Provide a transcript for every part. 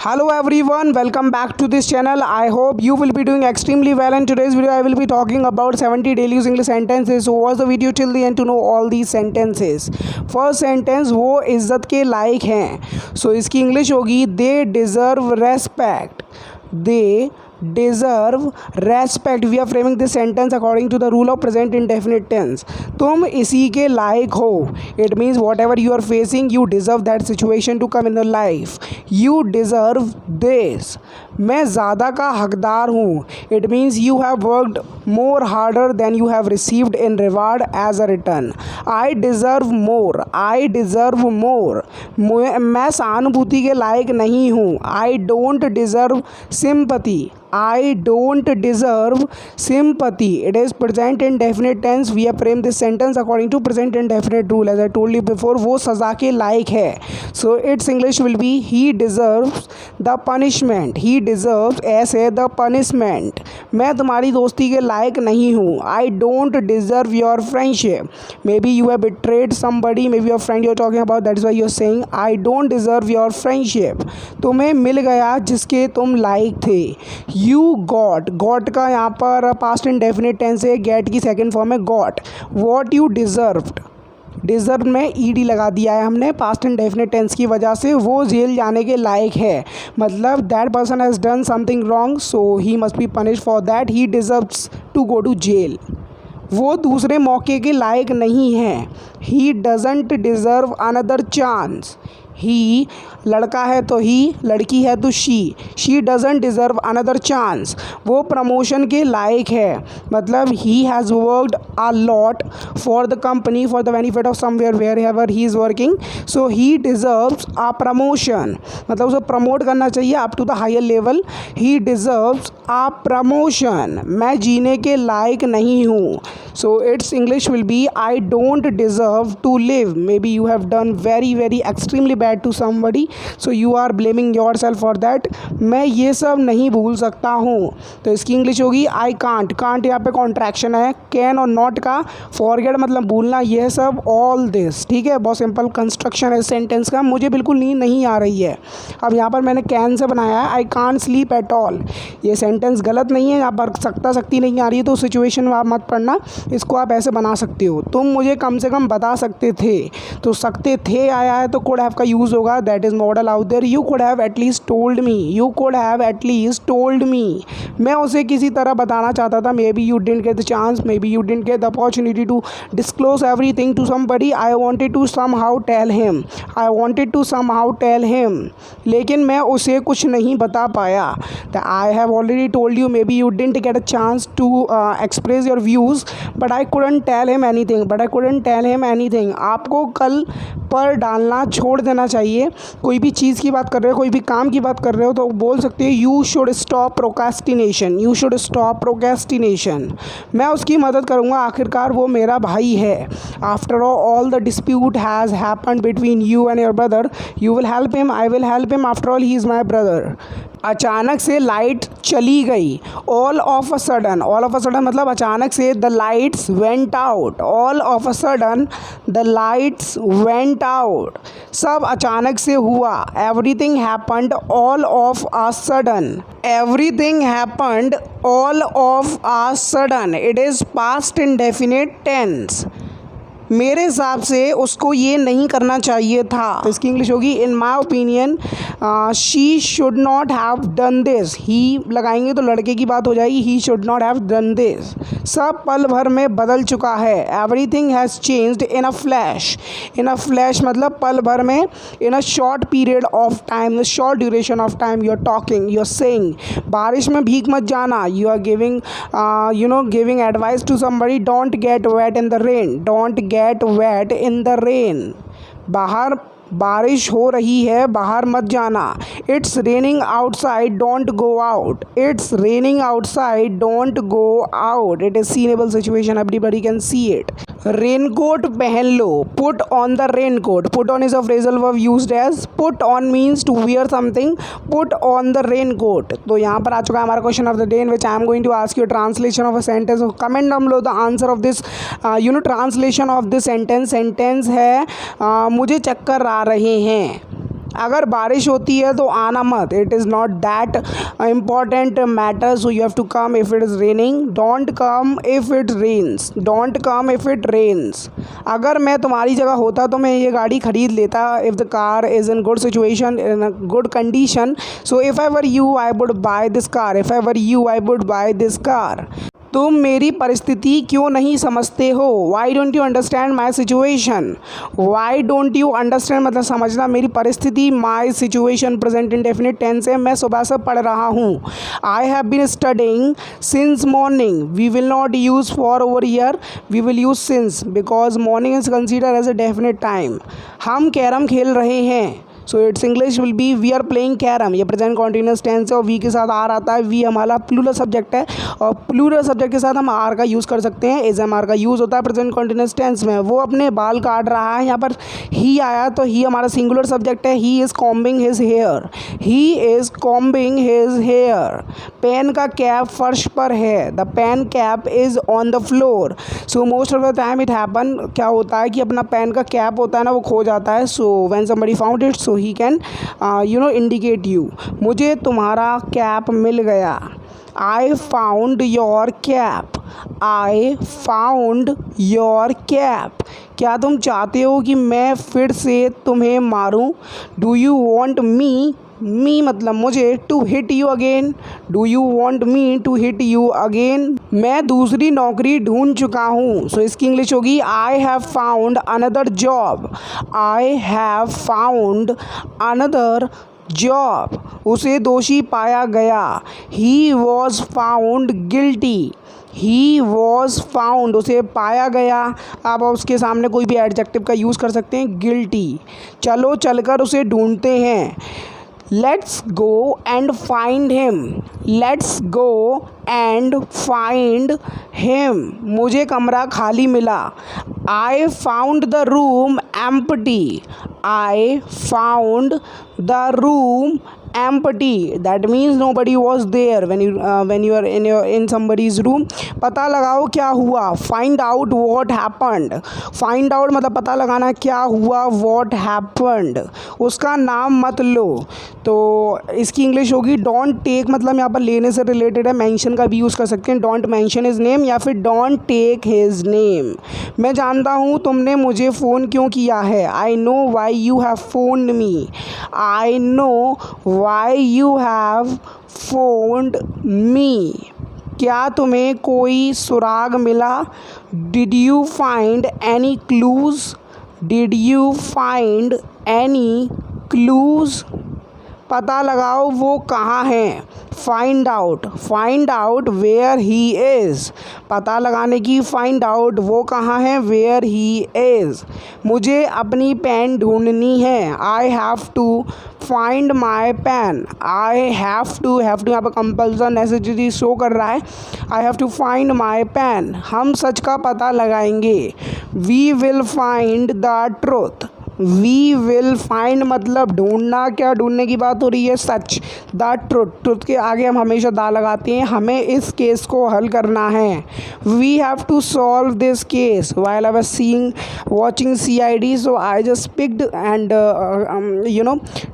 Hello everyone, welcome back to this channel. I hope you will be doing extremely well. In today's video I will be talking about 70 daily use English sentences. So watch the video till the end to know all these sentences. First sentence, वो इज्जत के लायक हैं. So इसकी English होगी they deserve respect. They deserve respect. We are framing this sentence according to the rule of present indefinite tense. तुम इसी के लायक हो. It means whatever you are facing, you deserve that situation to come in your life. You deserve this. मैं ज़्यादा का हकदार हूँ. It means you have worked more harder than you have received in reward as a return. I deserve more. I deserve more. मैं सहानुभूति के लायक नहीं हूँ. I don't deserve sympathy. I don't deserve sympathy. It is present indefinite tense. We have framed this sentence according to present indefinite rule. As I told you before, वो सज़ा के लायक है. So its English will be he deserves the punishment. He deserves ऐसे the punishment. मैं तुम्हारी दोस्ती के लायक नहीं हूँ. I don't deserve your friendship. Maybe you have betrayed somebody. Maybe your friend you're talking about. That is why you're saying I don't deserve your friendship. तुम्हें मिल गया जिसके तुम लायक थे. You got का यहाँ पर पास्ट इंडेफिनिट टेंस है. Gate की सेकेंड फॉर्म है got. What you deserved. Deserve में ईडी लगा दिया है हमने पास्ट इंडेफिनिट टेंस की वजह से. वो जेल जाने के लायक है. मतलब that person has done something wrong so he must be punished for that. He deserves to go to jail. वो दूसरे मौके के लायक नहीं है. He doesn't deserve another chance. He लड़का है तो ही, लड़की है तो she doesn't deserve another chance. वो प्रमोशन के लायक है. मतलब he has worked a lot for the company for the benefit of somewhere wherever he is working. So he deserves a promotion. मतलब उसे प्रमोट करना चाहिए up to the higher level. He deserves a promotion. मैं जीने के लायक नहीं हूँ. So it's English will be I don't deserve to live. Maybe you have done very extremely bad to somebody so you are blaming yourself for that. मैं ये सब नहीं भूल सकता हूँ. तो इसकी इंग्लिश होगी आई कांट. कांट यहाँ पे कॉन्ट्रैक्शन है. कैन और नॉट का. फॉरगेट मतलब भूलना. यह सब ऑल दिस. ठीक है, बहुत सिंपल कंस्ट्रक्शन है सेंटेंस का. मुझे बिल्कुल नींद नहीं आ रही है. अब यहाँ पर मैंने कैन से बनाया है I can't sleep at all. ये सेंटेंस गलत नहीं है. यहाँ पर सकती नहीं आ रही है तो सिचुएशन में आप मत पढ़ना. इसको आप ऐसे बना सकते हो. तुम मुझे कम से कम बता सकते थे. तो सकते थे आया है तो कुड हैव का यूज़ होगा. That is model out there. You could have at least told me. You could have at least told me. मैं उसे किसी तरह बताना चाहता था. Maybe you didn't get the chance. Maybe you didn't get the opportunity to disclose everything to somebody. I wanted to somehow tell him. I wanted to somehow tell him. लेकिन मैं उसे कुछ नहीं बता पाया. I have already told you. Maybe you didn't get a chance to express your views but I couldn't tell him anything. आपको कल पर डालना छोड़ देना चाहिए. कोई भी चीज़ की बात कर रहे हो, कोई भी काम की बात कर रहे हो तो बोल सकते हैं you should stop procrastination. You should stop procrastination. मैं उसकी मदद करूँगा. आखिरकार वो मेरा भाई है. After all the dispute has happened between you and your brother. You will help him. I will help him. After all he is my brother. अचानक से लाइट चली गई. All of a sudden. All of a sudden मतलब अचानक से. The lights went out. All of a sudden the lights went out. सब अचानक से हुआ. Everything happened all of a sudden. Everything happened all of a sudden. It is past indefinite tense. मेरे हिसाब से उसको ये नहीं करना चाहिए था. तो इसकी इंग्लिश होगी in my opinion she should not have done this. He लगाएंगे तो लड़के की बात हो जाएगी. He should not have done this. सब पल भर में बदल चुका है. Everything has changed in a flash. In a flash मतलब पल भर में. In a short period of time. Short duration of time. You are talking. You are saying. बारिश में भीग मत जाना. You are giving giving advice to somebody. Don't get wet in the rain. Don't get wet in the rain. बाहर बारिश हो रही है, बाहर मत जाना. It's raining outside, don't go out. It's raining outside, don't go out. It is seeable situation. Everybody can see it. Raincoat पहन लो. Put on the raincoat. Put on is a phrasal verb used as. Put on means to wear something. Put on the raincoat. तो यहाँ पर आ चुका है हमारा question of the day in which I am going to ask you translation of a sentence. Comment down below the answer of this translation of this sentence. Sentence है मुझे चक्कर आ रहे हैं. अगर बारिश होती है तो आना मत, it is not that important matter, so you have to come if it is raining, don't come if it rains, don't come if it rains. अगर मैं तुम्हारी जगह होता तो मैं ये गाड़ी ख़रीद लेता, if the car is in good situation, in a good condition, so if I were you I would buy this car, if I were you I would buy this car. तुम मेरी परिस्थिति क्यों नहीं समझते हो, why don't you understand my situation, why don't you understand मतलब समझना, मेरी परिस्थिति, my situation present indefinite tense है, मैं सुबह से पढ़ रहा हूँ। I have been studying since morning, we will not use for over year, we will use since because morning is consider as a definite time. हम कैरम खेल रहे हैं, so it's English will be we are playing carrom. ये present continuous tense है और we के साथ are आता है, वी हमारा प्लूरल सब्जेक्ट है और प्लूरल सब्जेक्ट के साथ हम आर का यूज़ कर सकते हैं। इज एम आर का यूज़ होता है प्रेजेंट कॉन्टिन्यूस टेंस में। वो अपने बाल काट रहा है, यहाँ पर ही आया तो ही हमारा सिंगुलर सब्जेक्ट है। He is combing his hair, he is combing his hair. Pen का कैप फर्श पर है, the pen cap is on the floor. So most of the time it happen, क्या होता है कि अपना पेन का कैप होता है ना वो खो जाता है। So when somebody found it so he can indicate you. मुझे तुम्हारा कैप मिल गया, I found your cap, I found your cap. क्या तुम चाहते हो कि मैं फिर से तुम्हें मारूं, डू यू वॉन्ट मी मतलब मुझे, to hit you again, do you want me to hit you again. मैं दूसरी नौकरी ढूंढ चुका हूँ, सो इसकी इंग्लिश होगी I have found another job, I have found another job. उसे दोषी पाया गया, he was found guilty, he was found उसे पाया गया। आप उसके सामने कोई भी एडजेक्टिव का यूज़ कर सकते हैं, गिल्टी। चलो चलकर उसे ढूंढते हैं, let's go and find him, let's go and find him. मुझे कमरा खाली मिला, I found the room empty, I found the room empty, that means nobody was there when you are in somebody's room। पता लगाओ क्या हुआ, find out what happened, find out मतलब पता लगाना क्या हुआ, what happened। उसका नाम मत लो, तो इसकी इंग्लिश होगी don't take, मतलब यहाँ पर लेने से रिलेटेड है, mention का भी यूज़ कर सकते हैं, don't mention his name या फिर don't take his name। मैं जानता हूँ तुमने मुझे फ़ोन क्यों किया है, I know why you have phoned me, I know why you have phoned me। क्या तुम्हें कोई सुराग मिला, did you find any clues, did you find any clues। पता लगाओ वो कहाँ है, find out where he is. पता लगाने की फाइंड आउट वो कहाँ है, वेयर ही इज़। मुझे अपनी पेन ढूंढनी है, I have to find my pen, I have to यहाँ पर कंपल्सन नेसेसिटी शो कर रहा है, I have to find my pen. हम सच का पता लगाएंगे, we will find the truth, we will find मतलब ढूंढना, क्या ढूंढने की बात हो रही है, सच, द ट्रुथ। ट्रुथ के आगे हम हमेशा दा लगाते हैं, हमें इस केस को हल करना है। We have to solve this case while I was watching CID, so I just picked and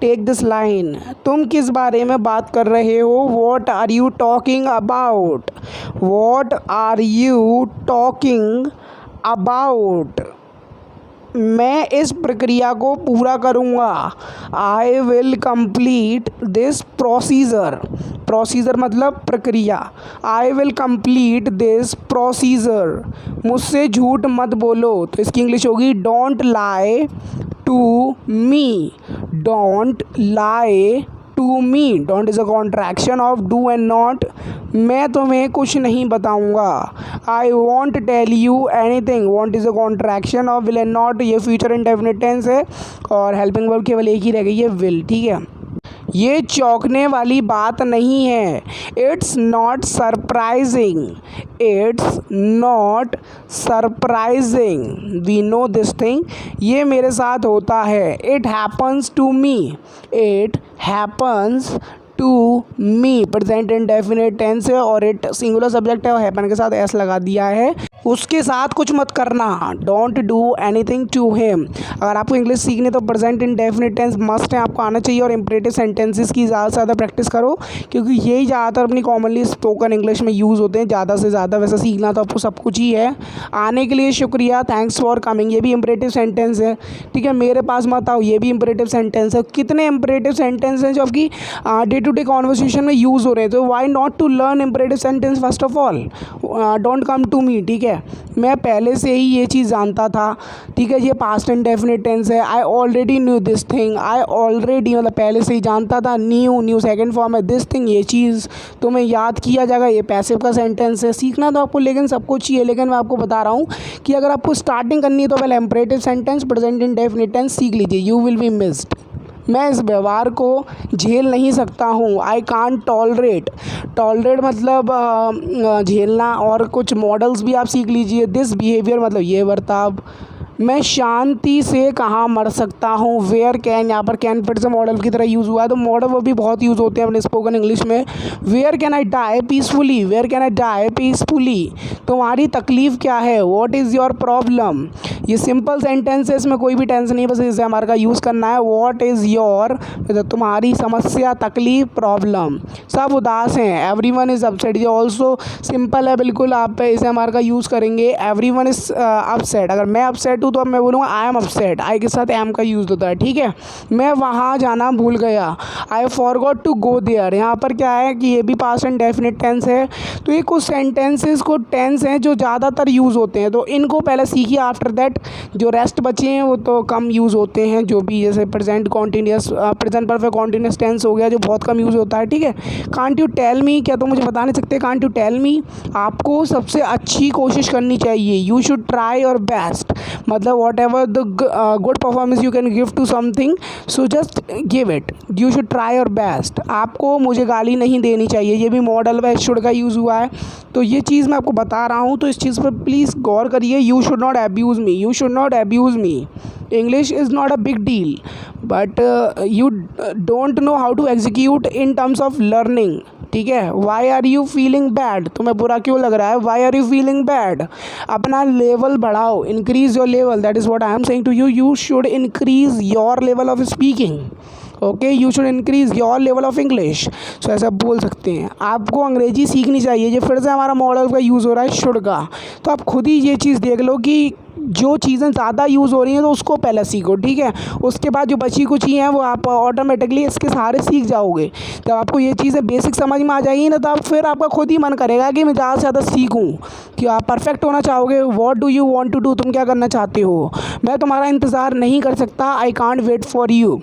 take this line. तुम किस बारे में बात कर रहे हो, what are you talking about, what are you talking about. मैं इस प्रक्रिया को पूरा करूँगा, I will complete this procedure, procedure मतलब प्रक्रिया, I will complete this procedure. मुझसे झूठ मत बोलो, तो इसकी इंग्लिश होगी don't lie to me, don't lie to me. Don't is a contraction of do and not. मैं तुम्हें कुछ नहीं बताऊंगा, I won't tell you anything. Won't is a contraction of will and not. ये फ्यूचर इंडेफिनिट टेंस है और helping verb केवल एक ही रह गई है, विल। ठीक है, ये चौंकने वाली बात नहीं है, it's not surprising, it's not surprising, we know this thing, ये मेरे साथ होता है, it happens to me, it happens to me, present indefinite tense है और इट सिंगुलर सब्जेक्ट है और हैपन के साथ एस लगा दिया है। उसके साथ कुछ मत करना, don't do anything to him. अगर आपको इंग्लिश सीखनी है तो प्रेजेंट इंडेफिनिट टेंस मस्ट है, आपको आना चाहिए। और इंपरेटिव सेंटेंसेस की ज़्यादा से ज़्यादा प्रैक्टिस करो, क्योंकि यही ज़्यादातर अपनी कॉमनली स्पोकन इंग्लिश में यूज़ होते हैं ज़्यादा से ज़्यादा। वैसे सीखना तो आपको सब कुछ ही है। आने के लिए शुक्रिया, थैंक्स फॉर कमिंग, ये भी इंपरेटिव सेंटेंस है, ठीक है। मेरे पास मत आओ, ये भी इंपरेटिव सेंटेंस है। कितने इंपरेटिव सेंटेंस हैं जो आपकी डे टू डे कॉन्वर्सेशन में यूज़ हो रहे हैं, तो why not to learn imperative sentence first of all. Don't come to me, ठीक है। मैं पहले से ही ये चीज़ जानता था, ठीक है। ये पास्ट इंडेफिनिट टेंस है। I already knew this thing, I already मतलब पहले से ही जानता था। न्यू सेकंड फॉर्म है, दिस थिंग ये चीज़ तुम्हें याद किया जाएगा, ये पैसिव का सेंटेंस है। सीखना तो आपको लेकिन सब कुछ चाहिए, लेकिन मैं आपको बता रहा हूँ कि अगर आपको स्टार्टिंग करनी है तो पहले imperative sentence present indefinite tense सीख लीजिए, यू विल बी मिस्ड। मैं इस व्यवहार को झेल नहीं सकता हूँ, आई कांट टॉलरेट। टॉलरेट मतलब झेलना, और कुछ मॉडल्स भी आप सीख लीजिए। दिस बिहेवियर मतलब ये बर्ताव। मैं शांति से कहाँ मर सकता हूँ, वेयर कैन, यहाँ पर कैन फिर से मॉडल की तरह यूज़ हुआ है, तो मॉडल वो भी बहुत यूज़ होते हैं अपने स्पोकन इंग्लिश में। Where can I die peacefully, where can I die peacefully, तुम्हारी तकलीफ़ क्या है, व्हाट इज़ योर प्रॉब्लम। ये सिंपल सेंटेंस है, इसमें कोई भी टेंस नहीं, बस इसे हमारे का यूज़ करना है। व्हाट इज़ योर मतलब तुम्हारी समस्या, तकलीफ, प्रॉब्लम। सब उदास हैं, एवरीवन इज़ अपसेट, ये ऑल्सो सिंपल है बिल्कुल। आप इसे हमारे का यूज़ करेंगे, एवरीवन इज़ अपसेट। अगर मैं अपसेट हूँ तो अब मैं बोलूँगा आई एम अपसेट, आई के साथ एम का यूज़ होता है, ठीक है। मैं वहाँ जाना भूल गया, I forgot to go there. यहाँ पर क्या है कि ये भी पास्ट एंड डेफिनिट टेंस है। तो ये कुछ सेंटेंसेस को टेंस हैं जो ज़्यादातर यूज़ होते हैं, तो इनको पहले सीखिए। आफ्टर दैट जो रेस्ट बचे हैं वो तो कम यूज़ होते हैं, जो भी जैसे present continuous, present perfect continuous tense हो गया जो बहुत कम यूज़ होता है, ठीक है। कांट यू टेल मी, क्या तुम मुझे बता नहीं सकते, कांट यू टेल मी। आपको सबसे अच्छी कोशिश करनी चाहिए, you should try your best, मतलब whatever the good performance you can give to something, so just give it, you should try your best. आपको मुझे गाली नहीं देनी चाहिए, ये भी मॉडल व शुड का यूज़ हुआ है, तो ये चीज़ मैं आपको बता रहा हूँ, तो इस चीज़ पर प्लीज़ गौर करिए। You should not abuse me, you should not abuse me. English is not a big deal, but you don't know how to execute in terms of learning, ठीक है। Why are you feeling bad, तुम्हें बुरा क्यों लग रहा है, why are you feeling bad. अपना level बढ़ाओ, increase your level, that is what I am saying to you. You should increase your level of speaking, okay, you should increase your level of English. So ऐसा बोल सकते हैं। आपको अंग्रेजी सीखनी चाहिए, ये फिर से हमारा मॉडल का यूज़ हो रहा है शुड का, तो आप खुद ही ये चीज़ देख लो कि जो चीज़ें ज़्यादा यूज़ हो रही हैं तो उसको पहले सीखो, ठीक है। उसके बाद जो बची कुछ ही हैं वो आप ऑटोमेटिकली इसके सहारे सीख जाओगे। जब आपको ये चीज़ें बेसिक समझ में आ जाएगी ना, तो आप फिर आपका खुद ही मन करेगा कि मैं ज़्यादा से ज़्यादा सीखूँ, कि आप परफेक्ट होना चाहोगे। What do you want to do, तुम क्या करना चाहते हो, मैं तुम्हारा इंतज़ार नहीं कर सकता, I can't wait for you.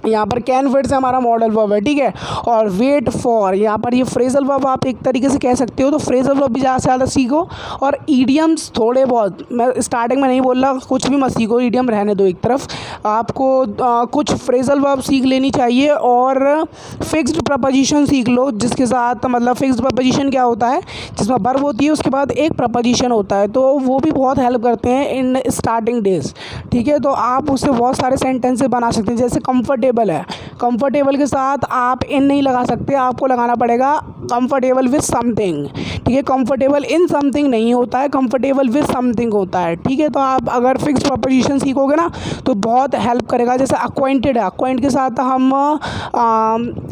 यहाँ पर कैन वेट से हमारा मॉडल वर्ब है, ठीक है। और वेट फॉर, यहाँ पर ये फ्रेजल वर्ब आप एक तरीके से कह सकते हो, तो फ्रेजल वर्ब भी ज़्यादा से ज़्यादा सीखो। और ईडियम्स थोड़े बहुत, मैं स्टार्टिंग में नहीं बोल रहा कुछ भी मत सीखो, ईडियम रहने दो एक तरफ। आपको कुछ फ्रेजल वर्ब सीख लेनी चाहिए, और फिक्स्ड प्रपोजिशन सीख लो, जिसके साथ मतलब फिक्स्ड प्रपोजिशन क्या होता है, जिसमें वर्ब होती है उसके बाद एक प्रपोजिशन होता है, तो वो भी बहुत हेल्प करते हैं इन स्टार्टिंग डेज, ठीक है। तो आप उससे बहुत सारे सेंटेंसेस बना सकते हैं। जैसे कंफर्टेबल है, कंफर्टेबल के साथ आप इन नहीं लगा सकते, आपको लगाना पड़ेगा कंफर्टेबल विद समथिंग, ठीक है। कंफर्टेबल इन समथिंग नहीं होता है, कंफर्टेबल विद समथिंग होता है, ठीक है। तो आप अगर फिक्स प्रपोजिशन सीखोगे ना तो बहुत हेल्प करेगा। जैसे अक्वाइंटेड है, अक्वाइंट के साथ हम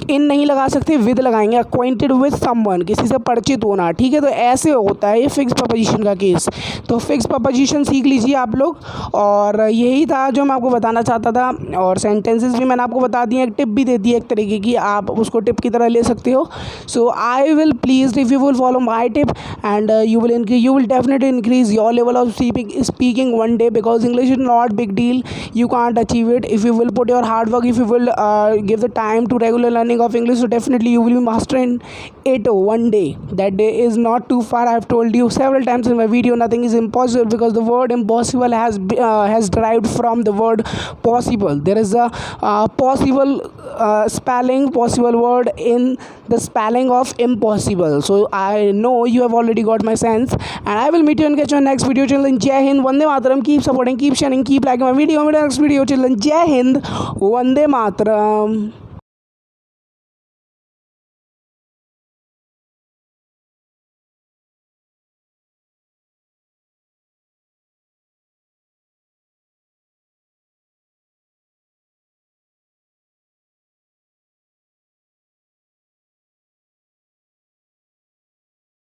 इन नहीं लगा सकते, विद लगाएंगे, अक्वाइंटेड विद समवन, किसी से परिचित होना, ठीक है। तो ऐसे होता है ये फिक्स प्रपोजिशन का केस। तो फिक्स प्रपोजिशन सीख लीजिए आप लोग, और यही था जो मैं आपको बताना चाहता था। और सेंटेंसेस भी मैंने आपको बता दिए, एक टिप भी दे दी एक तरीके की, आप उसको टिप की तरह ले सकते हो। So I will please if you will follow my tip, and you will definitely increase your level of speaking one day, because English is not big deal, you can't achieve it if you will put your hard work, if you will give the time to regular learning of English, so definitely you will be mastering it one day. That day is not too far. I have told you several times in my video, nothing is impossible, because the word impossible has derived from the word possible. There is a possible spelling, possible word in the spelling of impossible. So I know you have already got my sense, and I will meet you and catch you on next video. Till then, Jai Hind, Vande Mataram. Keep supporting, keep sharing, keep liking my video. Next video. Till then, Jai Hind, Vande Mataram.